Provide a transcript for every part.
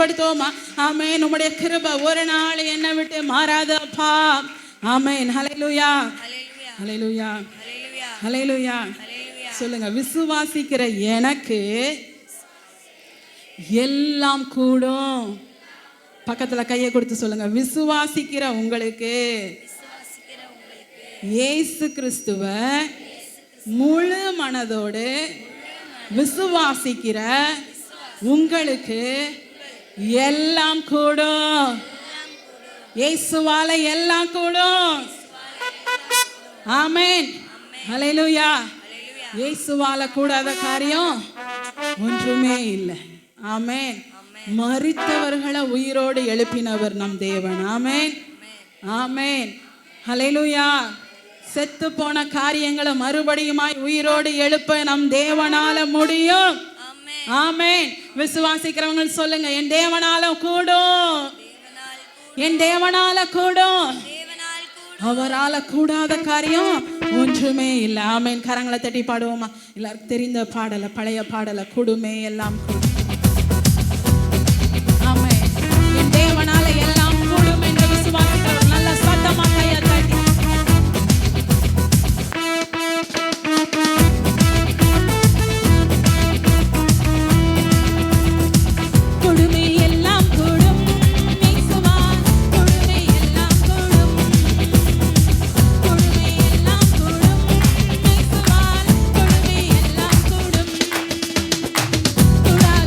மகிமைப்படுத்துவோமா? ஆமென். உம்முடைய கிருபை ஒரு நாள் என்னை விட்டு மாறாதப்பா. ஆமென். ஹல்லேலூயா, ஹல்லேலூயா, ஹல்லேலூயா. சொல்லுங்க, விசுவாசிக்கிற எனக்கு எல்லாம் கூடும். பக்கத்துல கையை கொடுத்து சொல்லுங்க, விசுவாசிக்கிற உங்களுக்கு இயேசு கிறிஸ்துவ முழு மனதோடு விசுவாசிக்கிற உங்களுக்கு எல்லாம் கூடும். இயேசுவால எல்லாம் கூடும். ஆமென். ஹல்லேலூயா. இயேசுவால கூடாத காரியம் ஒன்றுமே இல்லை. ஆமென். மரித்தவர்களை உயிரோடு எழுப்பினவர் நம் தேவன். ஆமென், ஆமென், ஹல்லேலூயா. செத்து போன காரியங்களை மறுபடியுமாய் உயிரோடு எழுப்ப நம் தேவனால முடியும். ஆமென். விசுவாசிக்கிறவங்க சொல்லுங்க, என் தேவனால கூடும், என் தேவனால கூடும். அவரால கூடாத காரியம் ஒன்றுமே இல்லை. ஆமென். கரங்களை தட்டி பாடுவோமா? எல்லாருக்கும் தெரிந்த பாடலை, பழைய பாடலை, கூடுமே எல்லாம் கூடும். ஆமென். என் தேவனால எல்லாம் கூடும் என்று விசுவாசிக்கிறவர் நல்ல சத்தமா கையை தட்டி கூடுமே எல்லாம் கூடும். இயேசுவா கூடுமே எல்லாம் கூடும். கூடுமே எல்லாம் கூடும். இயேசுவா கூடுமே எல்லாம் கூடும். கூடாத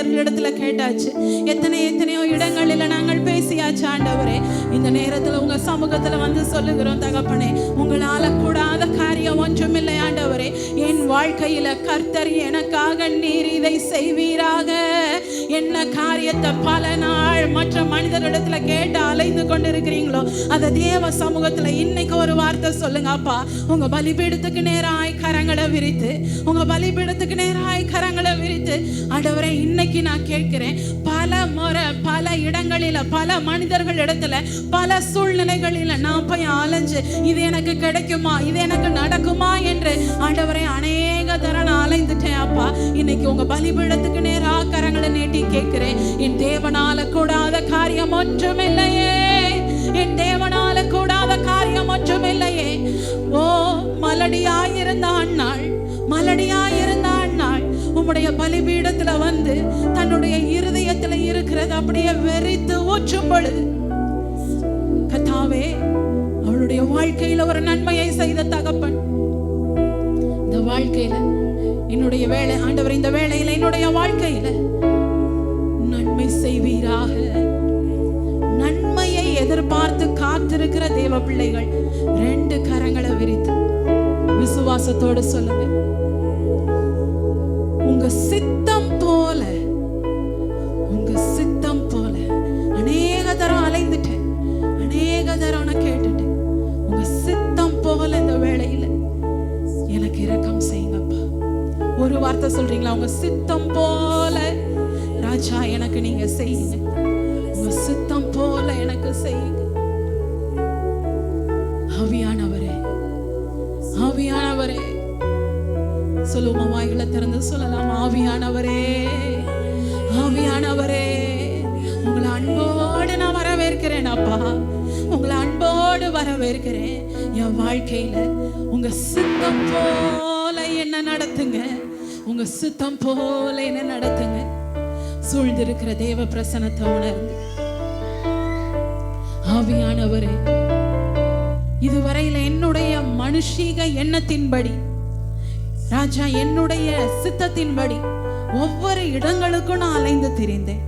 மனிதர்களிடத்துல கேட்டாச்சு, எத்தனையோ இடங்களில் நாங்கள் பேசியாச்சு ஆண்டவரே. இந்த நேரத்துல உங்க சமூகத்துல வந்து சொல்லுகிறோம் தகப்பனே, உங்களால கூடாத காரியம் ஒன்றுமில்லை ஆண்டவரே. என் வாழ்க்கையில கர்த்தர் எனக்காக நீர் இதை செய்வீராக. என்ன காரியத்தை பல நாள் மற்ற மனிதர்களிடத்துல கேட்டு அலைந்து கொண்டிருக்கிறீங்களோ அதை தேவ சமூகத்துல இன்னைக்கு ஒரு வார்த்தை சொல்லுங்க. அப்பா, உங்க பலிபீடத்துக்கு நேராய் கரங்களை விரித்து, உங்க பலிபீடத்துக்கு நேராய் கரங்களை விரித்து ஆண்டவரே, இன்னைக்கு நான் கேட்கிறேன், பல முறை பல இடங்களில பல மனிதர்கள் இடத்துல பல சூழ்நிலைகளில நான் போய் அலைஞ்சு இது எனக்கு கிடைக்குமா, இது எனக்கு நடக்குமா என்று ஆண்டவரே அநேக தரம் நான் அலைந்துட்டேன். அப்பா, இன்னைக்கு உங்க பலிபீடத்துக்கு நேரா கரங்களை நீட்டி கேட்கிறேன், என் தேவனால கூடாத காரியம் ஒன்றுமில்லையே, என் தேவனால கூடாத காரியம் ஒன்றுமில்லையே. ஓ, மலடியாயிருந்த அன்னாள், மலடியாயிருந்த அன்னாள் உம்முடைய பலிபீடத்துல வந்து தன்னுடைய இருதயத்துல இருக்கிறது அப்படியே வெறித்து ஊற்றும் பொழுது கர்த்தாவே, அவளுடைய வாழ்க்கையில ஒரு நன்மையை செய்த தகப்பன், இந்த வாழ்க்கையில என்னுடைய வேலை ஆண்டவர், இந்த வேளையில என்னுடைய வாழ்க்கையில நன்மை செய்வீராக. நன்மையை எதிர்பார்த்து காத்திருக்கிற தேவ பிள்ளைகள் 2 கரங்களை விரித்து விசுவாசத்தோடு சொல்லுங்க, உங்க சித்தம் போல, உங்க சித்தம் போல. அநேக தரம் அலைந்துட்டேன், அநேக தரம் நான் கேட்டுட்டேன். உங்க சித்தம் போல இந்த வேளையில எனக்கு இரக்கம் செய்யுங்கப்பா. ஒரு வார்த்தை சொல்றீங்களா? உங்க சித்தம் போல ராஜா எனக்கு நீங்க செய்யுங்க, உங்க சித்தம் போல எனக்கு செய்யுங்க. ஆவியானவரே, ஆவியானவரே, சொல்லுவோமா? வாய்களை திறந்து சொல்லலாம், ஆவியானவரே, ஆவியானவரே, உங்களை அன்போடு நான் வரவேற்கிறேன் அப்பா, உங்களை அன்போடு வரவேற்கிறேன். என் வாழ்க்கையில உங்க சித்தம் போல என்ன நடத்துங்க, உங்க சித்தம் போல என்ன நடத்துங்க. சூழ்ந்திருக்கிற தேவ பிரசன்னத்தை உணர்ந்து, ஆவியானவரே, இதுவரையில என்னுடைய மனுஷீக எண்ணத்தின்படி ராஜா, என்னுடைய சித்தத்தின்படி ஒவ்வொரு இடங்களுக்கும் நான் அலைந்து திரிந்தேன்.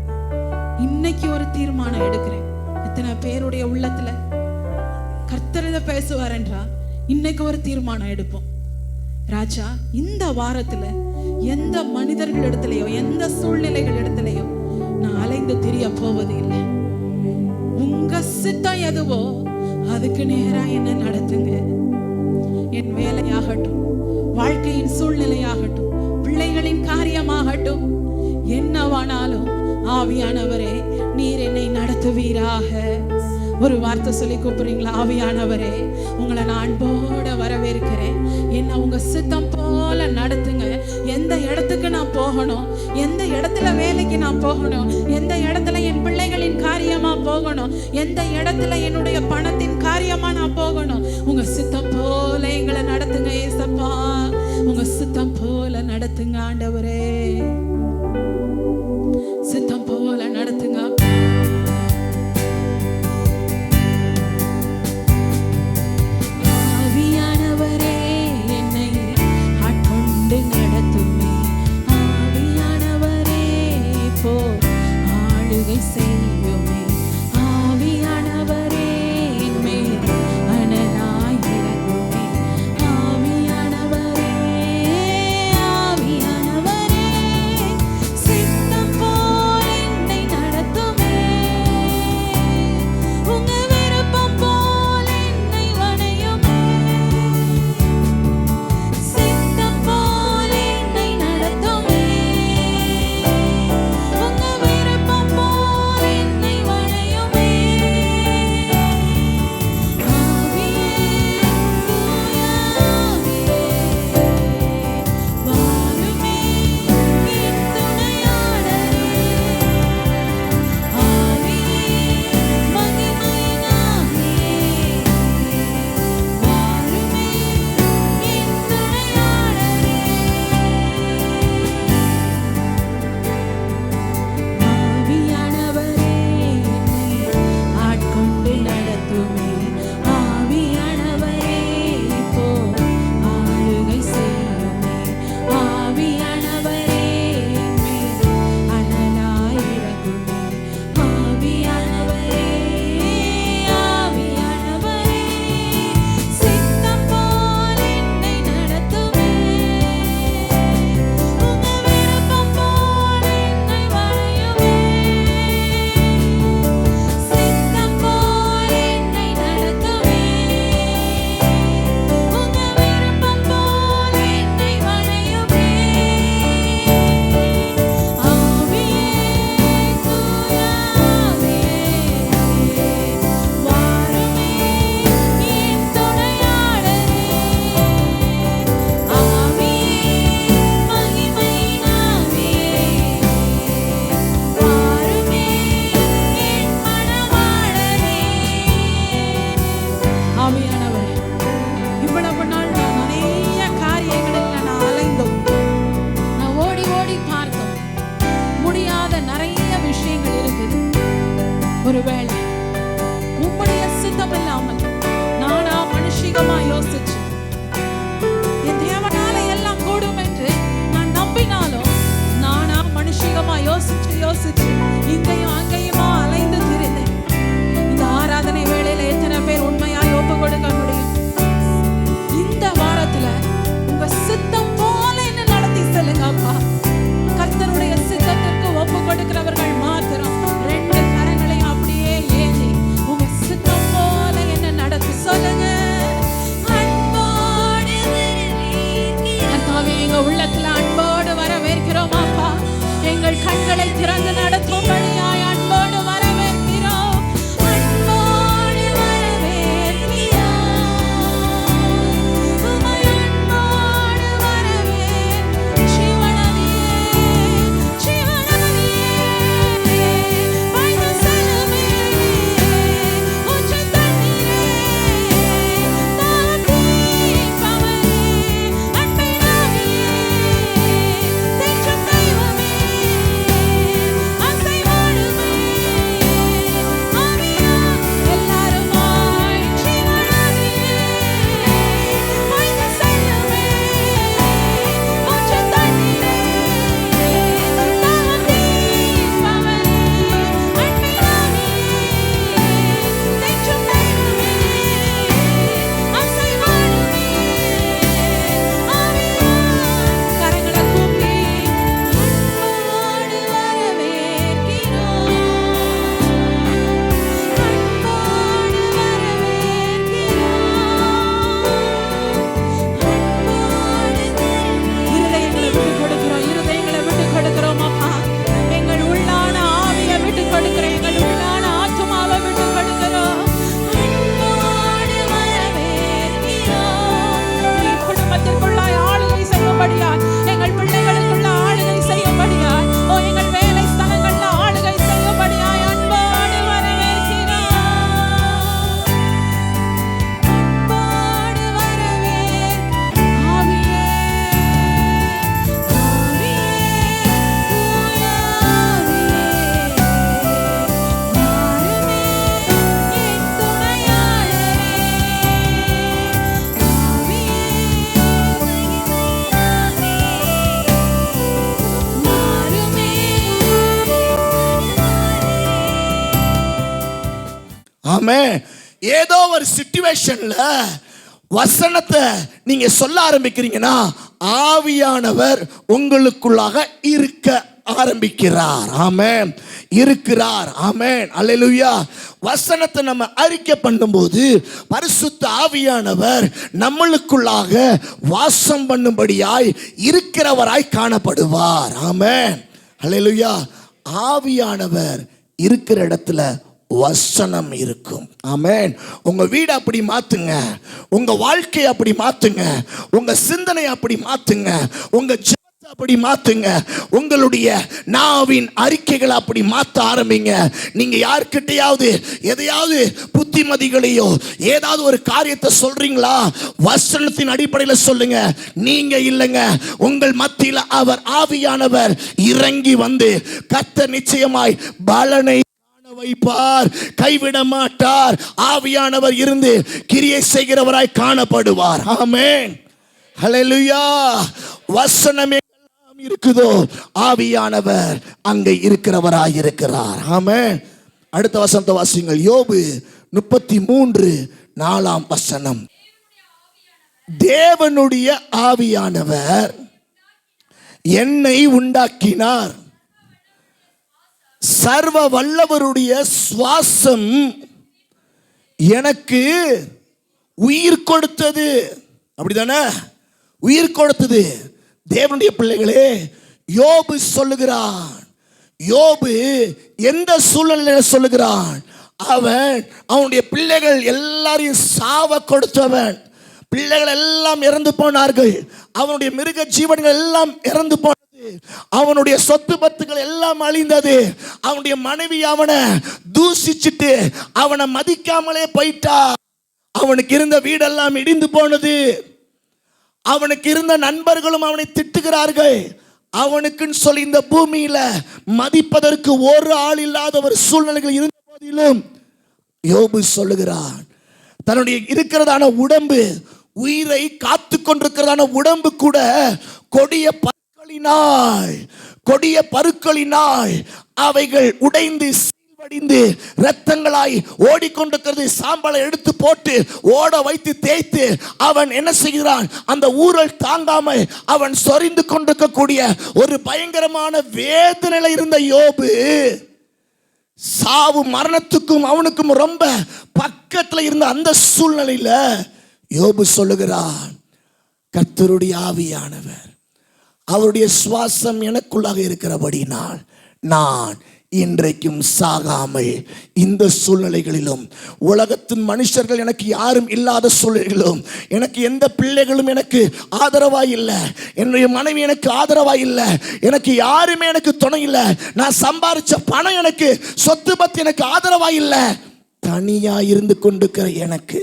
இன்னைக்கு ஒரு தீர்மானம் எடுக்கிறேன். எத்தனை பேருடைய உள்ளத்துல கர்த்தர் பேசுவார் என்றா, இன்னைக்கு ஒரு தீர்மானம் எடுப்போம். ராஜா, இந்த வாரத்துல எந்த மனிதர்கள் இடத்துலயோ எந்த சூழ்நிலைகள் இடத்துலயோ நான் அலைந்து திரிய போவது இல்லை. உங்க சித்தம் எதுவோ அதுக்கு நேரா என்ன நடத்துங்க. என் வேலையாகட்டும், வாழ்க்கையின் சூழ்நிலையாகட்டும், பிள்ளைகளின் காரியமாகட்டும், என்னவானாலும் ஆவியானவரே நீர் என்னை நடத்துவீராக. ஒரு வார்த்தை சொல்லி கூப்பிடுறீங்களா? ஆவியானவரே, உங்களை நான் அன்போட வரவேற்கிறேன். என்ன உங்க சித்தம் போல நடத்துங்க. எந்த இடத்துக்கு நான் போகணும், எந்த இடத்துல வேலைக்கு நான் போகணும், எந்த இடத்துல என் பிள்ளைகளின் காரியமா போகணும், எந்த இடத்துல என்னுடைய பணத்தின் காரியமா நான் போகணும், உங்க சித்தம் போல எங்களை நடத்துங்க ஏசப்பா. உங்க சித்தம் போல நடத்துங்க ஆண்டவரே, சித்தம் போல நடத்துங்க. ஒருவேளை உம்முடைய சித்தம் இல்லாமல் நானா மனுஷிகமா யோசிச்சு என் தேவனால எல்லாம் கூடும் என்று நான் நம்பினாலும் நானா மனுஷிகமா யோசிச்சு இங்கேயும் அங்கேயுமா அலைந்து திரிந்தேன். இந்த ஆராதனை வேளையில எத்தனை பேர் உண்மையாய் ஒப்பு கொடுக்க முடியும்? இந்த வாரத்துல உங்க சித்தம் போல என்ன நடத்தி செல்லுங்க அப்பா. கர்த்தருடைய சித்தத்திற்கு ஒப்பு கொடுக்கிறவர்கள் மாத்திரம் ரெண்டு கரங்களையும் அப்படியே ஏந்தி உங்க சித்தம் போல என்ன நடத்தி சொல்லுங்க. கர்த்தாவே, எங்க உள்ளத்துல அன்போடு வரவேற்கிறோம் அப்பா. எங்கள் கண்களை திறந்து நடத்தும்படியாய் அன்போடு வரவேற்கிறோம். அன்போடு வரவேற்கிறோம். உம்மை அன்போடு வரவேற்கிறோம். ஜீவனதியே, ஜீவனதியே, வாய்ந்த செல்லுமே, ஊற்று தண்ணீரே, தாகம் தீர்ப்பவரே, அன்பின் ஆவியே, தேற்றும் தெய்வமே, ஆசை வாழுமே, ஆவியா, எல்லாருமாய் ஜீவனதியே, வாய்ந்த செல்லுமே, ஊற்று தண்ணீரே, தாகம் தீர்ப்பவரே, அன்பின் ஆவியே, தேற்றும் தெய்வமே, ஆசை வாழுமே, ஆவியா, கரங்களை கூப்பி அன்போடு வரவேற்கிறோம். அன்போடு வரவேற்கிறோம். இருதயங்களை விட்டு கொடுக்கிறோம் அப்பா. எங்கள் உள்ளான ஆவியை விட்டு கொடுக்கிறோம். எங்கள் உள்ளான ஆத்துமாவை விட்டு கொடுக்கிறோம். அன்போடு வரவேற்கிறோம். நீ குடும்பத்திற்குள்ளாய் ஆளுகை செய்யும்படியாய், எங்கள் பிள்ளைகளுக்குள்ள ஆளுகை செய்யும்படியாய், எங்கள் வேலை ஸ்தலங்கள்ல ஆளுகை செய்யும்படியாய் அன்போடு வரவேற்கிறோம். அன்போடு வரவேற்கிறோம். ஆவியே, ஆவியே, தூய ஆவியே, வாருமே என் துணையாளரே. ஆவியே, வாருமே. ஆமென். ஏதோ ஒரு சிச்சுவேஷன்ல வசனத்தை நீங்க சொல்ல ஆரம்பிக்கிறீங்கன்னா ஆவியானவர் உங்களுக்குள்ளாக இருக்க ஆரம்பிக்கிறார். ஆமென். இருக்கிறார். ஆமென். அல்லேலூயா. வசனத்தை நம்ம அறிக்கை பண்ணும்போது பரிசுத்த ஆவியானவர் நம்மளுக்குள்ளாக வாசம் பண்ணும்படியாய் இருக்கிறவராய் காணப்படுவார். ஆமென். அல்லேலூயா. ஆவியானவர் இருக்கிற இடத்துல வசனம் இருக்கும். ஆமென். உங்க வீடு அப்படி மாத்துங்க, உங்க வாழ்க்கையை அப்படி மாத்துங்க, உங்க சிந்தனை அப்படி மாத்துங்க, உங்க ஜெபத்தை அப்படி மாத்துங்க, உங்களுடைய நாவின் அறிக்கைகளை அப்படி மாத்த ஆரம்பிங்க. நீங்க யார்கிட்டயாவது எதையாவது புத்திமதிகளையோ ஏதாவது ஒரு காரியத்தை சொல்றீங்களா, வசனத்தின் அடிப்படையில் சொல்லுங்க. நீங்க இல்லைங்க, உங்கள் மத்தியில் அவர் ஆவியானவர் இறங்கி வந்து கர்த்தர் நிச்சயமாய் பலனை வைப்பார், கைவிட மாட்டார். ஆவியானவர் இருந்து கிரியை செய்கிறவராய் காணப்படுவார். ஆமென். ஹல்லேலூயா. வசனம் எல்லாம் இருக்குதோ ஆவியானவர் அங்கே இருக்கிறவராய் இருக்கிறார். ஆமென். அடுத்த வசனத்தை வாசிங்கள். யோபு 33:4 தேவனுடைய ஆவியானவர் என்னை உண்டாக்கினார், சர்வ வல்லவருடைய சுவாசம் எனக்கு உயிர் கொடுத்தது. அப்படிதானே? உயிர் கொடுத்தது. தேவனுடைய பிள்ளைகளே, யோபு சொல்லுகிறான். யோபு எந்த சூழ்நிலையில சொல்லுகிறான்? அவனுடைய பிள்ளைகள் எல்லாரையும் சாவ கொடுத்தவன். பிள்ளைகள் எல்லாம் இறந்து போனார்கள். அவனுடைய மிருக ஜீவன்கள் எல்லாம் இறந்து போனது. அவனுடைய சொத்து பத்துக்கள் எல்லாம் அழிந்தது. அவனுடைய மனைவி அவனை தூசிச்சுட்டு அவனை மதிக்காமலே போயிட்டா. அவனுக்கு இருந்த வீடெல்லாம் இடிந்து போனது. அவனுக்கு இருந்த நண்பர்களும் அவனை திட்டுகிறார்கள். அவனுக்குன்னு சொல்லி இந்த பூமியில மதிப்பதற்கு ஒரு ஆள் இல்லாத ஒரு சூழ்நிலைகள் இருந்த போதிலும் சூழ்நிலையிலும் யோபு சொல்லுகிறான், தன்னுடைய இருக்கிறதான உடம்பு, உயிரை காத்து கொண்டிருக்கிறதான உடம்பு கூட கொடிய பருக்களினால் அவைகள் உடைந்து சீழ்வடிந்து இரத்தங்களாய் ஓடிக்கொண்டிருக்கிறது. சாம்பலை எடுத்து போட்டு ஓட வைத்து தேய்த்து அவன் என்ன செய்கிறான், அந்த ஊரல் தாங்காமல் அவன் சொரிந்து கொண்டிருக்கக்கூடிய ஒரு பயங்கரமான வேதனையில இருந்த யோபு, சாவு மரணத்துக்கும் அவனுக்கும் ரொம்ப பக்கத்துல இருந்த அந்த சூழ்நிலையில யோபு சொல்லுகிறான், கர்த்தருடைய ஆவியானவர், அவருடைய சுவாசம் எனக்குள்ளாக இருக்கிறபடினால் நான் இன்றைக்கும் சாகாமல் இந்த சூழ்நிலைகளிலும், உலகத்தின் மனுஷர்கள் எனக்கு யாரும் இல்லாத சூழ்நிலைகளிலும், எனக்கு எந்த பிள்ளைகளும் எனக்கு ஆதரவாய் இல்லை, என்னுடைய மனைவி எனக்கு ஆதரவாய் இல்லை, எனக்கு யாருமே எனக்கு துணை இல்லை, நான் சம்பாதிச்ச பணம் எனக்கு, சொத்து பத்தி எனக்கு ஆதரவாய் இல்லை, தனியா இருந்து கொண்டிருக்கிற எனக்கு,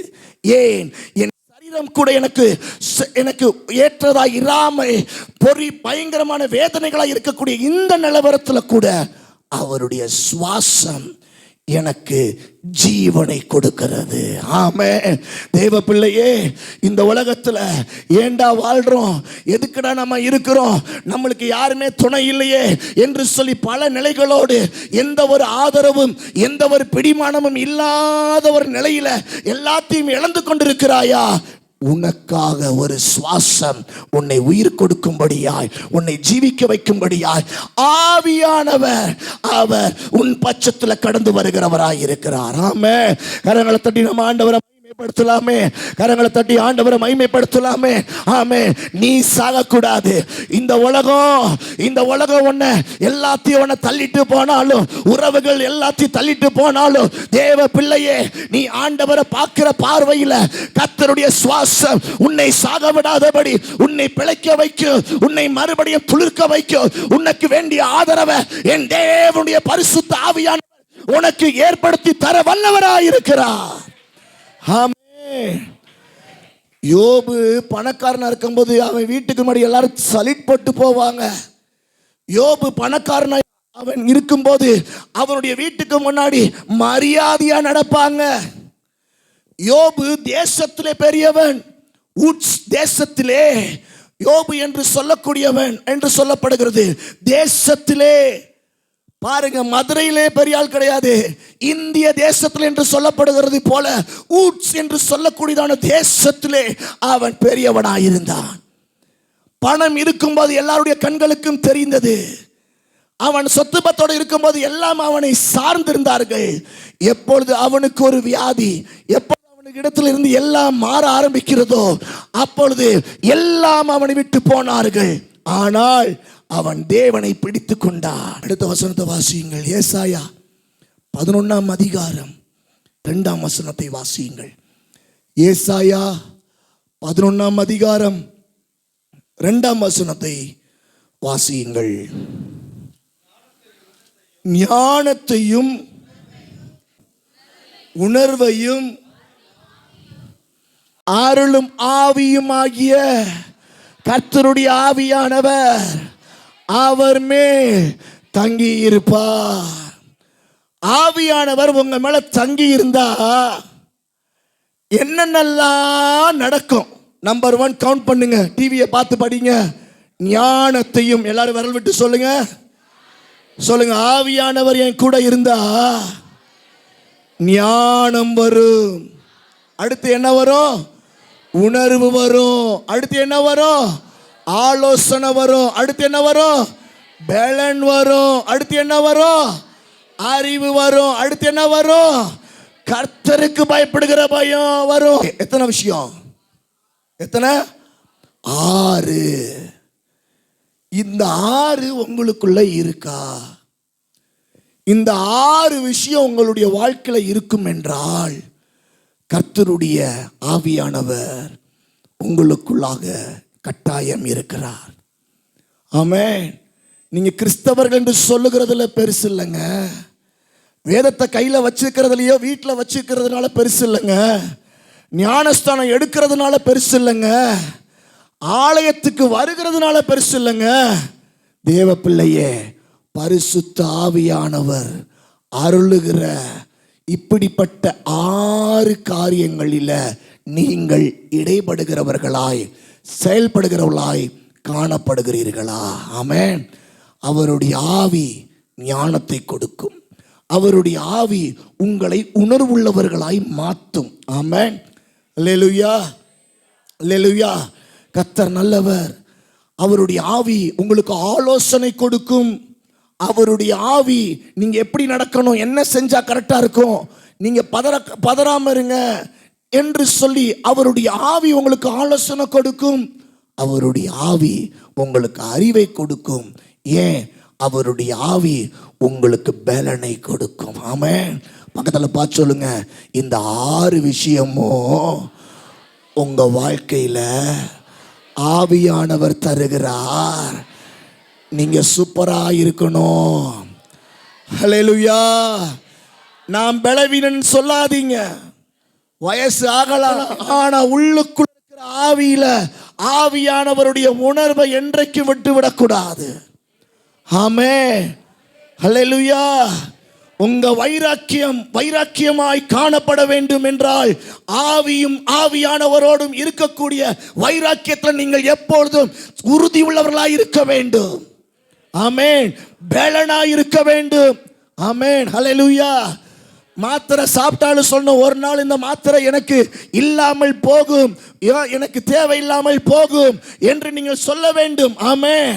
ஏன் என் சரீரம் கூட எனக்கு ஏற்றதா இராமல் பயங்கரமான வேதனைகளாக இருக்கக்கூடிய இந்த நிலவரத்தில் கூட அவருடைய சுவாசம் எனக்கு ஜீவனை கொடுக்கிறது. ஆமென். தேவ பிள்ளையே, இந்த உலகத்துல ஏண்டா வாழ்றோம், எதுக்குடா நம்ம இருக்கிறோம், நம்மளுக்கு யாருமே துணை இல்லையே என்று சொல்லி பல நிலைகளோடு எந்த ஒரு ஆதரவும் எந்த ஒரு பிடிமானமும் இல்லாத ஒரு நிலையில எல்லாத்தையும் இழந்து கொண்டிருக்கிறாயா? உனக்காக ஒரு சுவாசம் உன்னை உயிர் கொடுக்கும்படியாய், உன்னை ஜீவிக்க வைக்கும்படியாய் ஆவியானவர் அவர் உன் பட்சத்தில் கடந்து வருகிறவராய் இருக்கிறார். ஆமென். கரங்களை தட்டி நம்ம ஆண்டவரை மகிமைப்படுத்தலாமே, கரங்களை தட்டி ஆண்டவரை மகிமைப்படுத்தலாமே. ஆமென். நீ சாகக்கூடாது. இந்த உலகம் உன்னை எல்லாத்தையும் உன்னை தள்ளிட்டு போனாலும், உறவுகள் எல்லாத்தையும் தள்ளிட்டு போனாலும், தேவ பிள்ளையே, நீ ஆண்டவரை பார்க்கிற பார்வையில் கர்த்தருடைய சுவாசம் உன்னை சாக விடாதபடி உன்னை பிழைக்க வைக்கும், உன்னை மறுபடியும் துளிர்க்க வைக்கும். உனக்கு வேண்டிய ஆதரவை என் தேவனுடைய பரிசுத்த ஆவியானவர் உனக்கு ஏற்படுத்தி தர வல்லவராயிருக்கிறார். ஆமென். யோபு பணக்காரனா இருக்கும்போது அவன் வீட்டுக்கு முன்னாடி எல்லாரும் சலிட் போட்டு போவாங்க. யோபு பணக்காரனா அவன் இருக்கும்போது அவனுடைய வீட்டுக்கு முன்னாடி மரியாதையா நடப்பாங்க. யோபு தேசத்திலே பெரியவன், உட்ஸ் தேசத்திலே யோபு என்று சொல்லக்கூடியவன் என்று சொல்லப்படுகிறது. தேசத்திலே பாருங்க, மதுரையிலே பெரிய ஆள் கிடையாது, இந்திய தேசத்தில் என்று சொல்லப்படுகிறது போல ஊட்ஸ் என்று சொல்லக்கூடியதான தேசத்திலே அவன் பெரியவனாயிருந்தான். பணம் இருக்கும்போது எல்லாருடைய கண்களுக்கும் தெரிந்தது. அவன் சொத்து பத்தோடு இருக்கும்போது எல்லாம் அவனை சார்ந்திருந்தார்கள். எப்பொழுது அவனுக்கு ஒரு வியாதி, எப்பொழுது அவனுக்கு இடத்துல இருந்து எல்லாம் மாற ஆரம்பிக்கிறதோ அப்பொழுது எல்லாம் அவனை விட்டு போனார்கள். ஆனால் அவன் தேவனை பிடித்து கொண்டான். அடுத்த வசனத்தை வாசியுங்கள். ஏசாயா 11ஆம் அதிகாரம் 2ஆம் வசனத்தை வாசியுங்கள். ஏசாயா 11ஆம் அதிகாரம் 2ஆம் வசனத்தை வாசியுங்கள். ஞானத்தையும் உணர்வையும் அருளும் ஆவியுமாகிய கர்த்தருடைய ஆவியானவர் அவர் மேல் தங்கி இருப்பார். ஆவியானவர் உங்க மேல தங்கி இருந்தா என்னென்னலாம் நடக்கும்? நம்பர் 1 கவுண்ட் பண்ணுங்க, டிவியை பார்த்து படிங்க. ஞானத்தையும், எல்லாரும் விரல் விட்டு சொல்லுங்க, சொல்லுங்க. ஆவியானவர் என் கூட இருந்தா ஞானம் வரும். அடுத்து என்ன வரும்? உணர்வு வரும். அடுத்து என்ன வரும்? ஆலோசனை வரும். அடுத்து என்ன வரும்? பலன் வரும். அடுத்து என்ன வரும்? அறிவு வரும். அடுத்து என்ன வரும்? கர்த்தருக்கு பயப்படுகிற பயம் வரும். எத்தனை விஷயம்? எத்தனை? 6. இந்த 6 உங்களுக்குள்ள இருக்கா? இந்த 6 விஷயம் உங்களுடைய வாழ்க்கையில் இருக்கும் என்றால் கர்த்தருடைய ஆவியானவர் உங்களுக்குள்ளாக கட்டாயம் இருக்கிறார். ஆமென். நீங்க கிறிஸ்தவர்கள் என்று சொல்லுகிறதுல பெருசு இல்லைங்க. வேதத்தை கையில வச்சிருக்கிறதுலையோ வீட்டில் வச்சிருக்கிறதுனால பெருசு இல்லைங்க. ஞானஸ்தானம் எடுக்கிறதுனால பெருசு இல்லைங்க. ஆலயத்துக்கு வருகிறதுனால பெருசு இல்லைங்க. தேவ பிள்ளையே, பரிசுத்த ஆவியானவர் அருளுகிற இப்படிப்பட்ட 6 காரியங்களில் நீங்கள் இடைபடுகிறவர்களாய் செயல்படுகிறவர்களாய் காணப்படுகிறீர்களா? ஆமென். அவருடைய ஆவி ஞானத்தை கொடுக்கும். அவருடைய ஆவி உங்களை உணர்வுள்ளவர்களாய் மாற்றும். ஆமென். அல்லேலூயா, அல்லேலூயா. கர்த்தர் நல்லவர். அவருடைய ஆவி உங்களுக்கு ஆலோசனை கொடுக்கும். அவருடைய ஆவி நீங்க எப்படி நடக்கணும், என்ன செஞ்சா கரெக்டா இருக்கும், நீங்க பதறாம இருங்க என்று சொல்லி அவருடைய ஆவி உங்களுக்கு ஆலோசனை கொடுக்கும். அவருடைய ஆவி உங்களுக்கு அறிவை கொடுக்கும். ஏன்? அவருடைய ஆவி உங்களுக்கு பலனை கொடுக்கும். ஆமென். பக்கத்துல பார்த்து சொல்லுங்க, இந்த 6 விஷயமும் உங்க வாழ்க்கையில ஆவியானவர் தருகிறார். நீங்க சூப்பரா இருக்கணும். ஹல்லேலூயா. நான் பலவீனன் சொல்லாதீங்க. வயசு ஆகலாம், ஆனா உள்ளுக்குள்ள இருக்கிற ஆவியில ஆவியானவருடைய உணர்வை என்றைக்கு விட்டு விடக்கூடாது. ஆமென். ஹல்லேலூயா. உங்க வைராக்கியமாய் காணப்பட வேண்டும் என்றால் ஆவியும் ஆவியானவரோடும் இருக்கக்கூடிய வைராக்கியத்தில் நீங்கள் எப்பொழுதும் உறுதி உள்ளவர்களாய் இருக்க வேண்டும். ஆமென். பேலனாய் இருக்க வேண்டும். ஆமென். ஹல்லேலூயா. மாத்திரை சாப்பிட்டாலும் சொன்ன ஒரு நாள் இந்த மாத்திரை எனக்கு இல்லாமல் போகும், எனக்கு தேவையில்லாமல் போகும் என்று நீங்கள் சொல்ல வேண்டும். ஆமென்.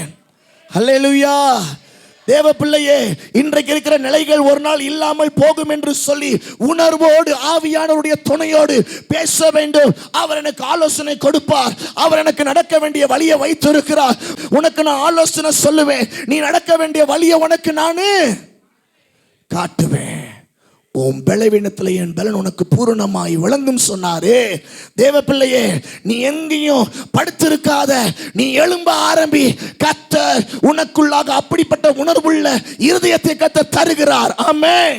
ஹல்லேலூயா. தேவ பிள்ளையே, இன்றைக்கு இருக்கிற நிலைகள் ஒரு நாள் இல்லாமல் போகும் என்று சொல்லி உணர்வோடு ஆவியானவருடைய துணையோடு பேச வேண்டும். அவர் எனக்கு ஆலோசனை கொடுப்பார். அவர் எனக்கு நடக்க வேண்டிய வழியை வைத்திருக்கிறார். உனக்கு நான் ஆலோசனை சொல்லுவேன். நீ நடக்க வேண்டிய வழியை உனக்கு நான் காட்டுவேன். உன் பலவீனத்தில் என் பலன் உனக்கு பூரணமாய் விளங்கும் சொன்னாரே. தேவ பிள்ளையே, நீ எங்கேயும் படுத்திருக்காத, நீ எழும்ப ஆரம்பி. கர்த்தர் உனக்குள்ளாக அப்படிப்பட்ட உணர்வுள்ள இருதயத்தை கர்த்தர் தருகிறார். ஆமென்.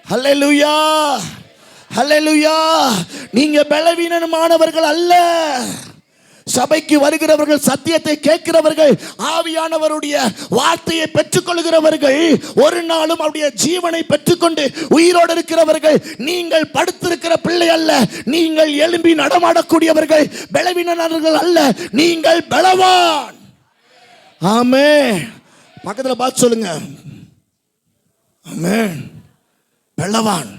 ஹல்லேலூயா, ஹல்லேலூயா. நீங்க பலவீனமானவர்கள் அல்ல. சபைக்கு வருகிறவர்கள், சத்தியத்தை கேட்கிறவர்கள், ஆவியானவருடைய வார்த்தையை பெற்றுக்கொள்கிறவர்கள், ஒரு நாளும் அவருடைய ஜீவனை பெற்றுக்கொண்டு உயிரோடு இருக்கிறவர்கள். நீங்கள் படுத்திருக்கிற பிள்ளை அல்ல, நீங்கள் எழும்பி நடமாடக்கூடியவர்கள். பலவீனர்கள் அல்ல, நீங்கள் பலவான். ஆமென். பக்கத்துல பார்த்து சொல்லுங்க, ஆமென். பலவான்.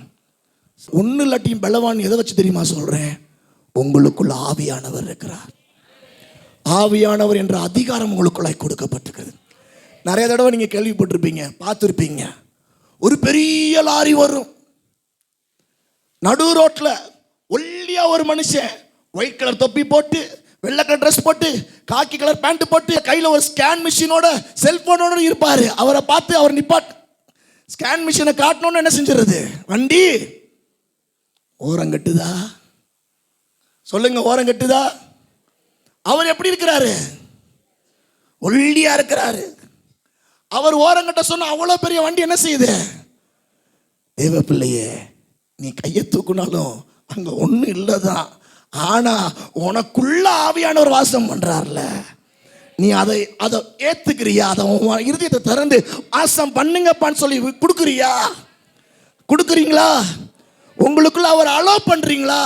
ஒன்னு இல்லாட்டியும் பலவான். எதை வச்சு தெரியுமா சொல்றேன்? உங்களுக்குள்ள ஆவியானவர் இருக்கிறார். ஆவியானவர் என்ற அதிகாரம் உங்களுக்குள்ளாய் கொடுக்கப்பட்டிருக்கிறது. நிறைய தடவை நீங்க கேள்விப்பட்டிருப்பீங்க, பார்த்துருப்பீங்க. ஒரு பெரிய லாரி வரும், நடு ரோட்ல ஒல்லியா ஒரு மனுஷன் ஒயிட் கலர் தொப்பி போட்டு, வெள்ளை கலர் ட்ரெஸ் போட்டு, காக்கி கலர் பேண்ட் போட்டு, கையில ஒரு ஸ்கேன் மிஷினோட செல்போனோட இருப்பாரு. அவரை பார்த்து அவர் நிப்பாட்டு, ஸ்கேன் மிஷினை காட்டணும்னு என்ன செஞ்சிருது? வண்டி ஓரங்கட்டுதா? சொல்லுங்க, ஓரங்கட்டுதா? அவர் எப்படி இருக்கிறாரு? ஒல்லியா இருக்கிறாரு. அவர் ஓரங்கட்ட சொன்ன அவ்வளவு பெரிய வண்டி என்ன செய்யுது? தேவ பிள்ளையே, நீ கையை தூக்குனாலும் அங்க ஒண்ணும் இல்லதான். ஆனா உனக்குள்ள ஆவியானவர் வாசம் பண்றார்ல, நீ அதை ஏத்துக்கிறியா? அதை இருதயத்தை திறந்து வாசம் பண்ணுங்கப்பான்னு சொல்லி கொடுக்குறியா? கொடுக்குறீங்களா? உங்களுக்குள்ள அவர் அலோ பண்றீங்களா?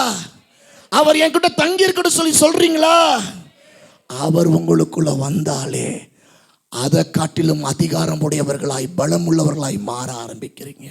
அவர் என்கிட்ட தங்கி இருக்கட்டும் சொல்லி சொல்றீங்களா? அவர் உங்களுக்குள்ள வந்தாலே அதை காட்டிலும் அதிகாரம் உடையவர்களாய், பலம் உள்ளவர்களாய் மாற ஆரம்பிக்கிறீங்க.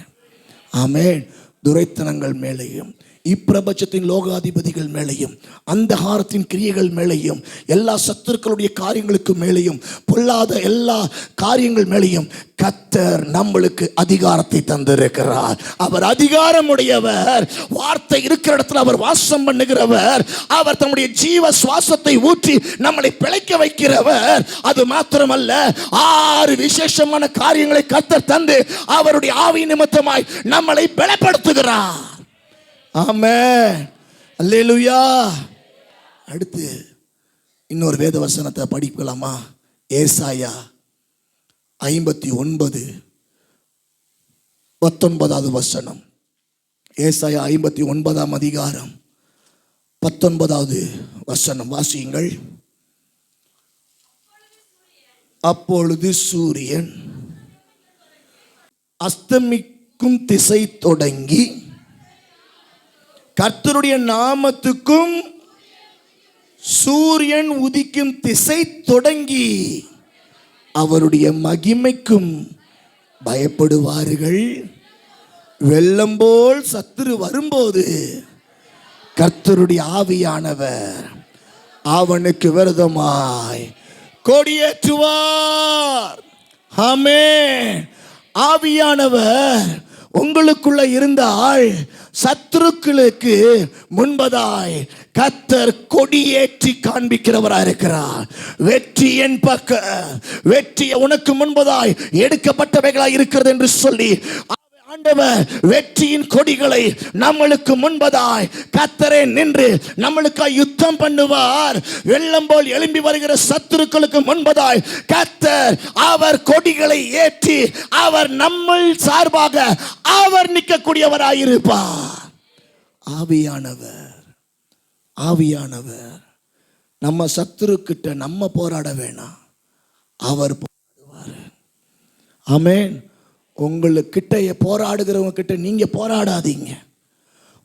ஆமென். துரைத்தனங்கள் மேலேயும், இப்பிரபஞ்சத்தின் லோகாதிபதிகள் மேலேயும், அந்தகாரத்தின் கிரியைகள் மேலேயும், எல்லா சத்துருக்களுடைய காரியங்களுக்கு மேலேயும், பொல்லாத எல்லா காரியங்கள் மேலேயும் கர்த்தர் நம்மளுக்கு அதிகாரத்தை தந்திருக்கிறார். அவர் அதிகாரம் உடையவர். வார்த்தை இருக்கிற இடத்துல அவர் வாசம் பண்ணுகிறவர். அவர் தம்முடைய ஜீவ சுவாசத்தை ஊற்றி நம்மளை பிழைக்க வைக்கிறவர். அது மாத்திரமல்ல, 6 விசேஷமான காரியங்களை கர்த்தர் தந்து அவருடைய ஆவி நிமித்தமாய் நம்மளை பலப்படுத்துகிறார். ஆமென். அல்லேலூயா. அடுத்து இன்னொரு வேத வசனத்தை படிக்கலாமா? ஏசாயா 59:19 வசனம். ஏசாயா 59 அதிகாரம் 19 வசனம் வாசியுங்கள். அப்பொழுது சூரியன் அஸ்தமிக்கும் திசை தொடங்கி கர்த்தருடைய நாமத்துக்கும் சூரியன் உதிக்கும் திசை தொடங்கி அவருடைய மகிமைக்கும் பயப்படுவார்கள். வெள்ளம் போல் சத்துரு வரும்போது கர்த்தருடைய ஆவியானவர் அவனுக்கு விரோதமாய் கொடியேற்றுவார். ஆமென். ஆவியானவர் உங்களுக்குள்ள இருந்தால் சத்துருக்களுக்கு முன்பதாய் கர்த்தர் கொடியேற்றி காண்பிக்கிறவராய் இருக்கிறார். வெற்றி என் பக்க, வெற்றி உனக்கு முன்பதாய் எடுக்கப்பட்டவைகளாய் இருக்கிறது என்று சொல்லி ஆண்டவர் வெற்றியின் கொடிகளை நம்மளுக்கு முன்பதாய் கர்த்தரே நின்று நம்மளுக்காய் யுத்தம் பண்ணுவார். வெள்ளம் போல் எழும்பி வருகிற சத்துருக்களுக்கு முன்பதாய் கர்த்தர் அவர் கொடிகளை ஏற்றி அவர் நம்ம சார்பாக அவர் நிற்கக்கூடியவராயிருப்பார். ஆவியானவர் நம்ம சத்துருக்கிட்ட நம்ம போராட வேணாம், அவர் போராடுவார். ஆமென். உங்களுக்கிட்ட போராடுகிறவங்க கிட்ட நீங்க போராடாதீங்க.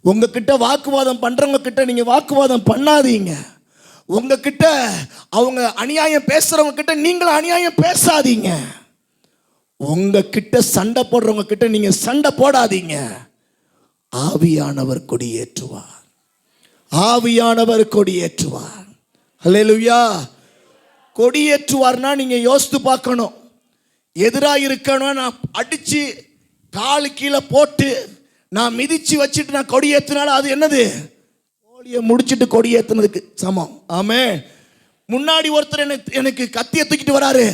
உங்ககிட்ட வாக்குவாதம் பண்றவங்க கிட்ட நீங்க வாக்குவாதம் பண்ணாதீங்க. உங்ககிட்ட அவங்க அநியாயம் பேசுறவங்க கிட்ட நீங்களும் அநியாயம் பேசாதீங்க. உங்ககிட்ட சண்டை போடுறவங்க கிட்ட நீங்க சண்டை போடாதீங்க. ஆவியானவர் கொடியேற்றுவார். ஆவியானவர் கொடியேற்றுவார். அல்லேலூயா. கொடியேற்றுவார்னா நீங்க யோசித்து பார்க்கணும். எதிராக இருக்கணும், நான் அடிச்சு காலு கீழே போட்டு நான் மிதிச்சு வச்சுட்டு நான் கொடியேற்றினாலும் அது என்னது? கோழியை முடிச்சுட்டு கொடியேற்றினதுக்கு சமம். ஆமே. முன்னாடி ஒருத்தர் எனக்கு கத்தியை தூக்கிட்டு வராரு,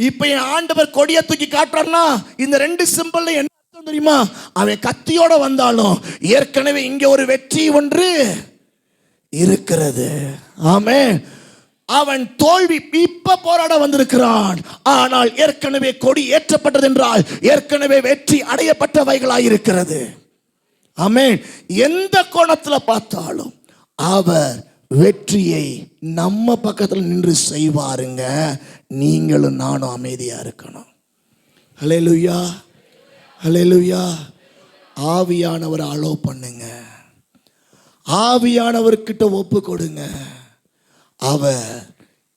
இப்ப என் ஆண்டவர் கொடியை தூக்கி காட்டுறாருன்னா இந்த ரெண்டு சிம்பிள்ல என்ன அர்த்தம் தெரியுமா? அவன் கத்தியோட வந்தாலும் ஏற்கனவே இங்க ஒரு வெற்றி ஒன்று இருக்கிறது. ஆமே. அவன் தோல்வி இப்ப போராட வந்திருக்கிறான், ஆனால் ஏற்கனவே கொடி ஏற்றப்பட்டது என்றால் ஏற்கனவே வெற்றி அடையப்பட்டவைகளாயிருக்கிறது. ஆமென். எந்த கோணத்தில் பார்த்தாலும் அவர் வெற்றியை நம்ம பக்கத்தில் நின்று செய்வாருங்க. நீங்களும் நானும் அமைதியா இருக்கணும். ஹல்லேலூயா, ஹல்லேலூயா. ஆவியானவரை அலோ பண்ணுங்க, ஆவியானவர்கிட்ட ஒப்பு கொடுங்க. அவர்